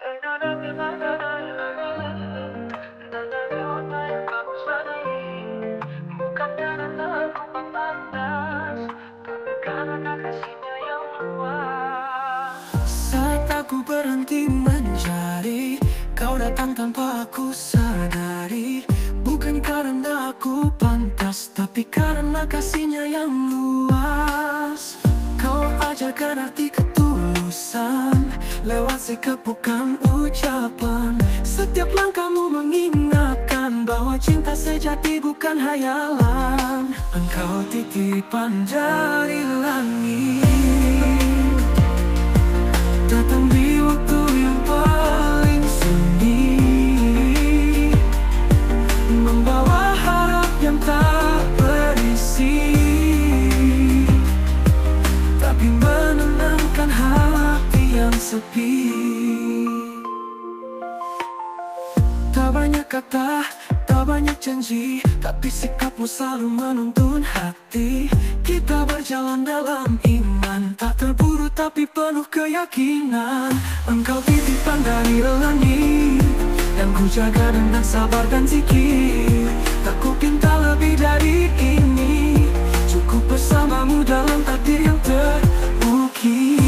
Bukan karena aku pantas, tapi karena kasihnya yang luas. Saat aku berhenti mencari, kau datang tanpa aku sadari. Bukan karena aku pantas, tapi karena kasihnya yang luas. Kau ajarkan arti ketulusan lewat sikap bukan ucapan. Setiap langkahmu mengingatkan bahwa cinta sejati bukan hayalan. Engkau titipan dari langit, datang di waktu yang paling sunyi, membawa harap yang tak berisi, tapi menenangkan hati yang sepi. Tak banyak kata, tak banyak janji, tapi sikapmu selalu menuntun hati. Kita berjalan dalam iman, tak terburu tapi penuh keyakinan. Engkau titipan dari langit, dan ku jaga dengan sabar dan zikir. Tak ku pinta lebih dari ini, cukup bersamamu dalam takdir yang terukir.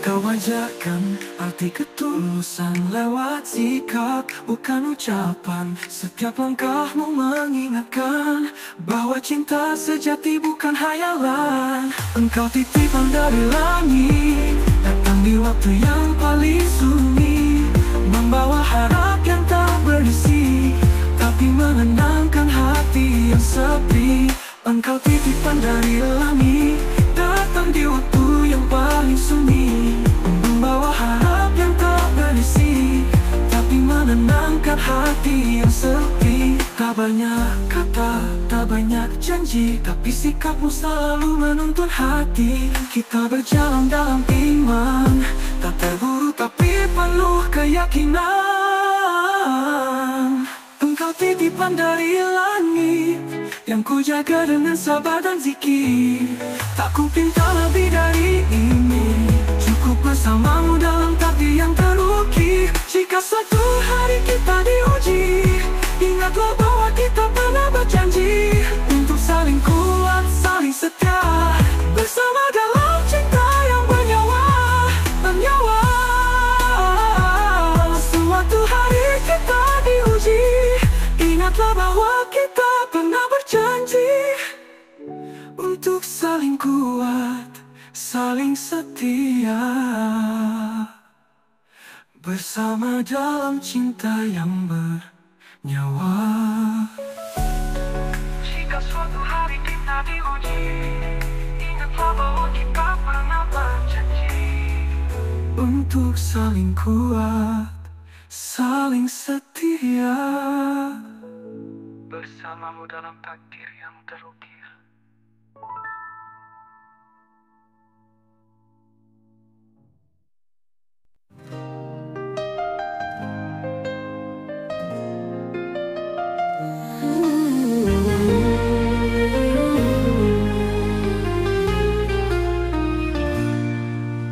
Kau ajarkan arti ketulusan lewat sikap bukan ucapan. Setiap langkahmu mengingatkan bahwa cinta sejati bukan hayalan. Engkau titipan dari langit, datang di waktu yang paling sunyi, membawa harap yang tak berisi, tapi menenangkan hati yang sepi. Engkau titipan dari langit, datang di waktu yang paling sunyi, membawa harap yang tak berisi, tapi menenangkan hati yang sepi. Tak banyak kata, tak banyak janji, tapi sikapmu selalu menuntun hati. Kita berjalan dalam iman, tak terburu tapi penuh keyakinan. Engkau titipan dari langit, yang ku jaga dengan sabar dan zikir. Tak ku pinta lebih dari ini, cukup bersamamu dalam takdir yang terukir. Jika suatu hari kita diuji, ingatlah bahwa kita pernah berjanji untuk saling kuat, saling setia, bersama dalam cinta yang bernyawa, bernyawa. Suatu hari kita diuji, ingatlah bahwa kita pernah berjanji untuk saling kuat, saling setia, bersama dalam cinta yang bernyawa. Jika suatu hari kita diuji, ingatlah bahwa kita pernah berjanji untuk saling kuat, saling setia, bersamamu dalam takdir yang terukir.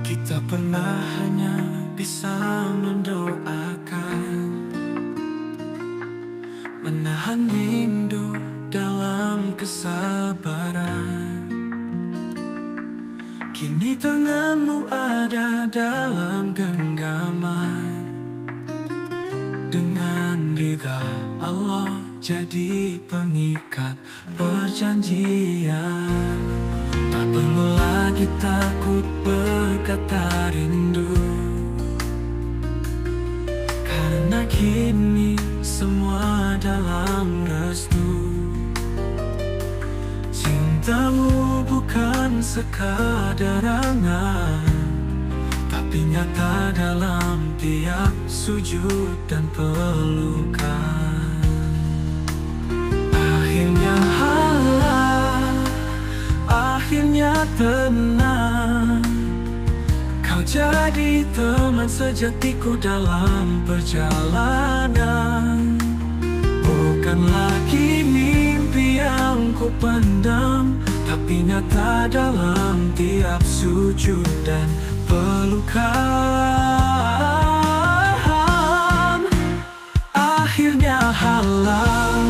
Kita pernah hanya bisa mendoakan, menahan rindu dalam kesabaran. Kini tanganmu ada dalam genggaman, dengan ridha Allah jadi pengikat perjanjian. Tak perlu lagi takut berkata rindu, karena kini semua dalam restu. Cintamu bukan sekadar angan, tapi nyata dalam tiap sujud dan pelukan. Akhirnya halal, akhirnya tenang, kau jadi teman sejatiku dalam perjalanan. Bukan Bukan lagi mimpi yang ku pendam, tapi nyata dalam tiap sujud dan pelukan. Akhirnya halal,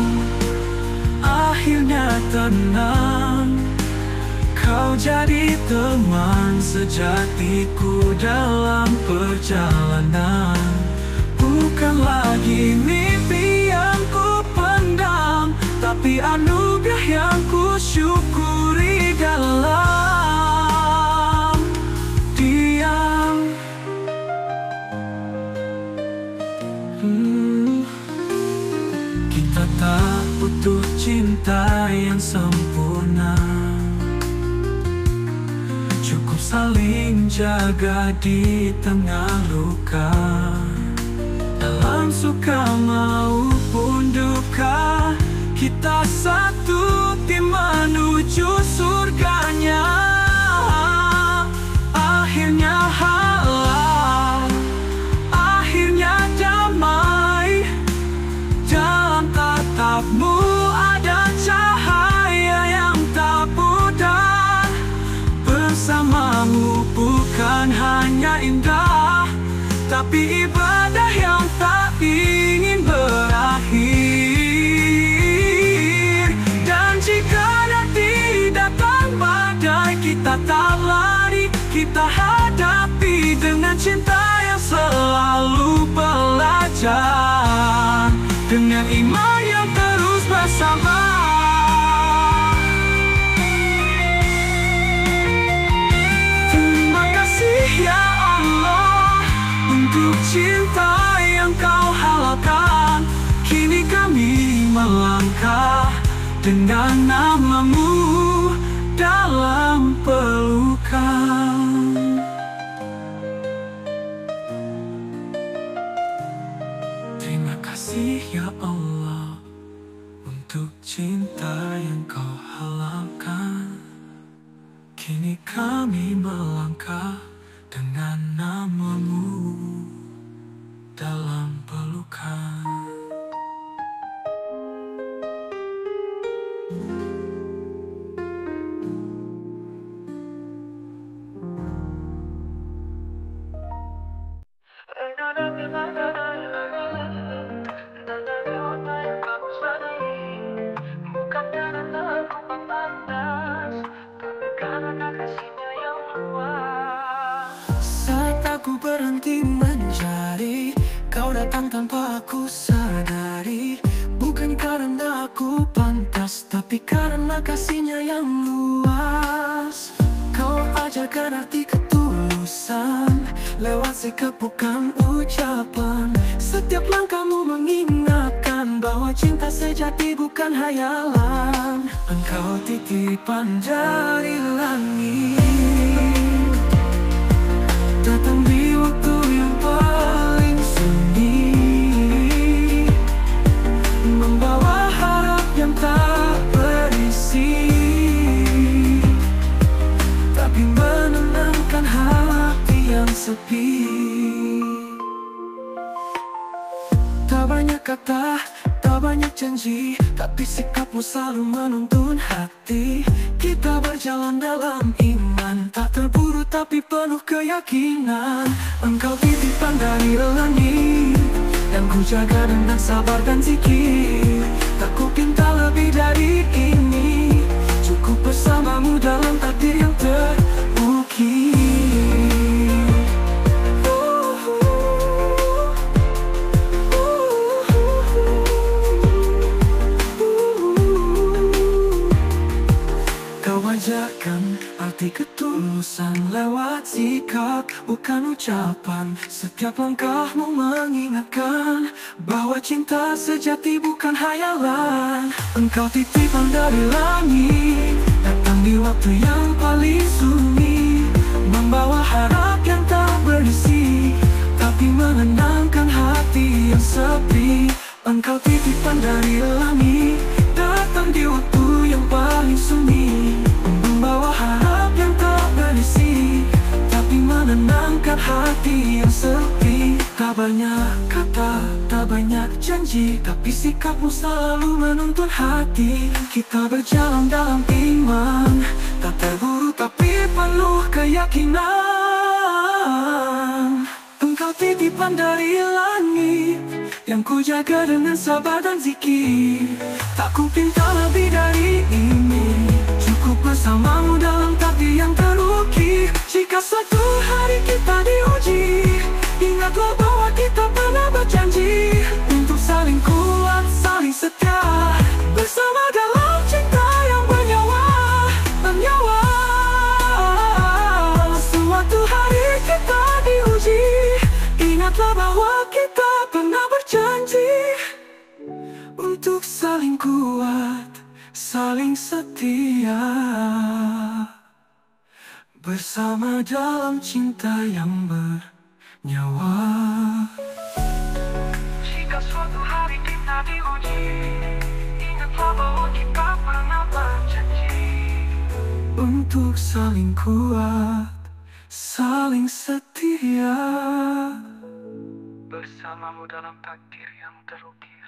akhirnya tenang. Kau jadi teman sejatiku dalam perjalanan. Bukan lagi mimpi yang ku pendam, tapi anugerah yang ku syukuri dalam diam. Kita tak butuh cinta yang sempurna, cukup saling jaga di tengah luka. Dalam suka maupun duka, kita satu tim menuju surganya. Akhirnya halal, akhirnya damai. Dalam tatapmu ada cahaya yang tak pudar. Bersamamu bukan hanya indah, tapi ibadah yang tak ingin berakhir. Dan jika nanti datang badai, kita tak lari, kita hadapi dengan cinta yang selalu belajar, dengan iman yang terus bersama. Terima kasih ya Allah untuk cinta yang kau halalkan. Kini kami melangkah dengan namamu dalam pelukan. Terima kasih ya Allah untuk cinta yang kau halalkan. Kini kami melangkah dengan namamu dalam pelukan. Bukan karena aku pantas, tapi karena kasihnya yang luas. Saat aku berhenti mencari, kau datang tanpa aku sadari. Bukan karena aku pantas, tapi karena kasihnya yang luas. Kau ajarkan arti ketulusan lewat sikap bukan ucapan. Setiap langkahmu mengingatkan bahwa cinta sejati bukan hayalan. Engkau titipan dari langit, datang di waktu yang paling sunyi, membawa harap yang tak berisi, tapi menenangkan hati yang sepi. Tak banyak kata, tak banyak janji, tapi sikapmu selalu menuntun hati. Kita berjalan dalam iman, tak terburu tapi penuh keyakinan. Engkau titipan dari langit, dan ku jaga dengan sabar dan zikir. Tak ku pinta lebih dari ini, cukup bersamamu dalam takdir yang terukir. Kau ajarkan arti ketulusan lewat sikap bukan ucapan. Setiap langkahmu mengingatkan bahwa cinta sejati bukan hayalan. Engkau titipan dari langit, datang di waktu yang paling sunyi, membawa harap yang tak berisi, tapi menenangkan hati yang sepi. Engkau titipan dari langit, datang di waktu yang paling sunyi, membawa harap yang tak berisi, tapi menenangkan hati yang sepi. Tak banyak kata, tak banyak janji, tapi sikapmu selalu menuntun hati. Kita berjalan dalam iman, tak terburu tapi penuh keyakinan. Engkau titipan dari langit, yang ku jaga dengan sabar dan zikir. Tak ku pinta lebih dari ini, cukup bersamamu dalam takdir yang terukir. Jika suatu hari kita diuji, ingatlah bahwa kita pernah berjanji untuk saling kuat, saling setia, bersama dalam cinta yang bernyawa, bernyawa. Suatu hari kita diuji, ingatlah bahwa kita pernah berjanji untuk saling kuat, saling setia, bersama dalam cinta yang bernyawa. Jika suatu hari kita diuji, ingatlah bahwa kita pernah berjanji untuk saling kuat, saling setia, bersamamu dalam takdir yang terukir.